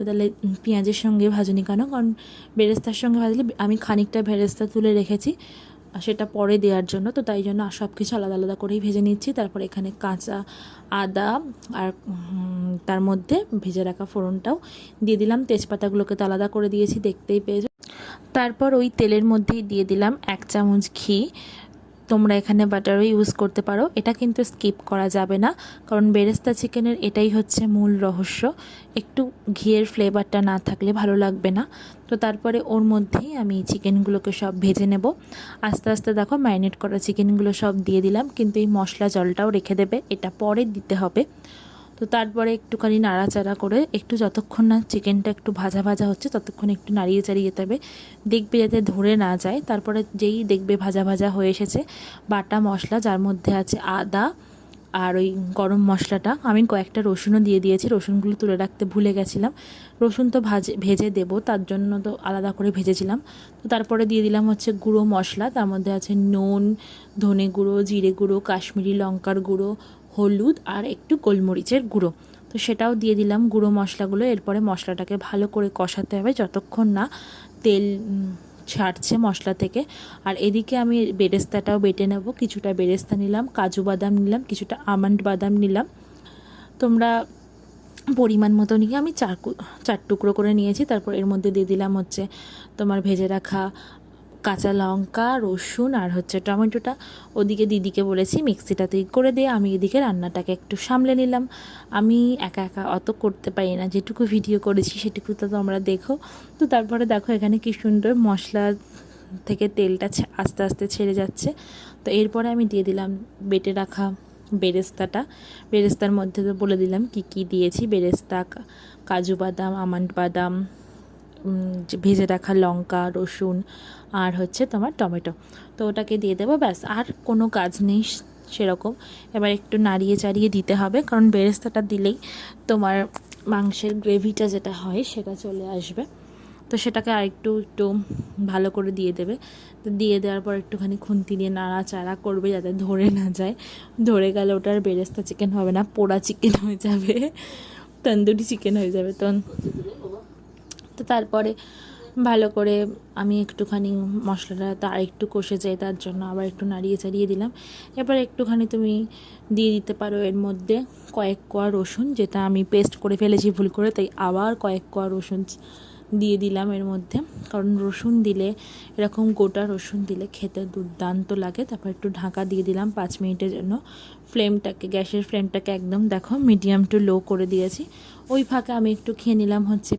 তাহলে পেঁয়াজের সঙ্গে ভাজুনি কেন, কারণ বেরেস্তার সঙ্গে ভাজলে আমি খানিকটা বেরেস্তা তুলে রেখেছি সেটা পরে দেওয়ার জন্য, তো তাই জন্য সব কিছু আলাদা আলাদা করেই ভেজে নিচ্ছি। তারপর এখানে কাঁচা আদা আর তার মধ্যে ভেজে রাখা ফোড়নটাও দিয়ে দিলাম, তেজপাতাগুলোকে তো আলাদা করে দিয়েছি, দেখতেই পেয়েছো। তারপর ওই তেলের মধ্যেই দিয়ে দিলাম 1 চামচ ঘি। তোমরা এখানে বাটারও ইউজ করতে পারো, এটা কিন্তু স্কিপ করা যাবে না, কারণ বেরেস্তা চিকেনের এটাই হচ্ছে মূল রহস্য, একটু ঘিয়ের ফ্লেভারটা না থাকলে ভালো লাগবে না। তো তারপরে ওর মধ্যেই আমি চিকেনগুলোকে সব ভেজে নেব। আস্তে আস্তে দেখো ম্যারিনেট করা চিকেনগুলো সব দিয়ে দিলাম, কিন্তু এই মশলা জলটাও রেখে দেবে, এটা পরে দিতে হবে। তো তারপরে একটুখানি নাড়াচাড়া করে একটু যতক্ষণ না চিকেনটা একটু ভাজা ভাজা হচ্ছে ততক্ষণ একটু নাড়িয়ে চাড়িয়ে যেতে হবে, দেখবে যাতে ধরে না যায়। তারপরে যেই দেখবে ভাজা ভাজা হয়ে এসেছে, বাটা মশলা যার মধ্যে আছে আদা আর ওই গরম মশলাটা, আমি কয়েকটা রসুনও দিয়ে দিয়েছি, রসুনগুলো তুলে রাখতে ভুলে গেছিলাম। রসুন তো ভেজে দেবো, তার জন্য তো আলাদা করে ভেজেছিলাম। তো তারপরে দিয়ে দিলাম হচ্ছে গুঁড়ো মশলা, তার মধ্যে আছে নুন, ধনে গুঁড়ো, জিরে গুঁড়ো, কাশ্মীরি লঙ্কার গুঁড়ো, হলুদ আর একটু গোলমরিচের গুঁড়ো। তো সেটাও দিয়ে দিলাম গুঁড়ো মশলাগুলো। এরপরে মশলাটাকে ভালো করে কষাতে হবে যতক্ষণ না তেল ছাড়ছে মশলা থেকে। আর এদিকে আমি বেরেস্তাটাও বেটে নেব, কিছুটা বেরেস্তা নিলাম, কাজু বাদাম নিলাম, কিছুটা আমন্ড বাদাম নিলাম। তোমরা পরিমাণ মতো নিয়ে আমি 4 টুকরো করে নিয়েছি। তারপর এর মধ্যে দিয়ে দিলাম হচ্ছে তোমার ভেজে রাখা কাঁচা লঙ্কা, রসুন আর হচ্ছে টমেটোটা। ওদিকে দিদিকে বলেছি মিক্সিটাতেই করে দিয়ে, আমি এদিকে রান্নাটাকে একটু সামলে নিলাম। আমি একা একা অত করতে পারি না, যেটুকু ভিডিও করেছি সেটুকু তো তোমরা দেখো। তো তারপরে দেখো এখানে কি সুন্দর মশলা থেকে তেলটা আস্তে আস্তে ছেড়ে যাচ্ছে। তো এরপরে আমি দিয়ে দিলাম বেটে রাখা বেরেস্তাটা। বেরেস্তার মধ্যে তো বলে দিলাম কি কি দিয়েছি, বেরেস্তা, কাজু বাদাম, আমন্ড বাদাম, ভেজে রাখা লঙ্কা, রসুন আর হচ্ছে তোমার টমেটো। তো ওটাকে দিয়ে দেবো, ব্যাস আর কোনো কাজ নেই সেরকম। এবার একটু নাড়িয়ে চাড়িয়ে দিতে হবে, কারণ বেরেস্তাটা দিলেই তোমার মাংসের গ্রেভিটা যেটা হয় সেটা চলে আসবে। তো সেটাকে আরেকটু একটু ভালো করে দিয়ে দেবে। তো দিয়ে দেওয়ার পর একটুখানি খুন্তি দিয়ে নাড়াচাড়া করবে যাতে ধরে না যায়, ধরে গেলে ওটার বেরেস্তা চিকেন হবে না, পোড়া চিকেন হয়ে যাবে, তন্দুরি চিকেন হয়ে যাবে। তো তারপরে ভালো করে আমি একটুখানি মশলাটা আর একটু কষে যায়, তার জন্য আবার একটু নাড়িয়ে চাড়িয়ে দিলাম। এবার একটুখানি তুমি দিয়ে দিতে পারো এর মধ্যে কয়েক কোয়া রসুন, যেটা আমি পেস্ট করে ফেলেছি ভুল করে, তাই আবার কয়েক কোয়া রসুন দিয়ে দিলাম এর মধ্যে, কারণ রসুন দিলে এরকম গোটা রসুন দিলে খেতে দুর্দান্ত লাগে। তারপর একটু ঢাকা দিয়ে দিলাম 5 মিনিটের জন্য। গ্যাসের ফ্লেমটাকে একদম দেখো মিডিয়াম টু লো করে দিয়েছি। ওই ফাঁকে আমি একটু খেয়ে নিলাম হচ্ছে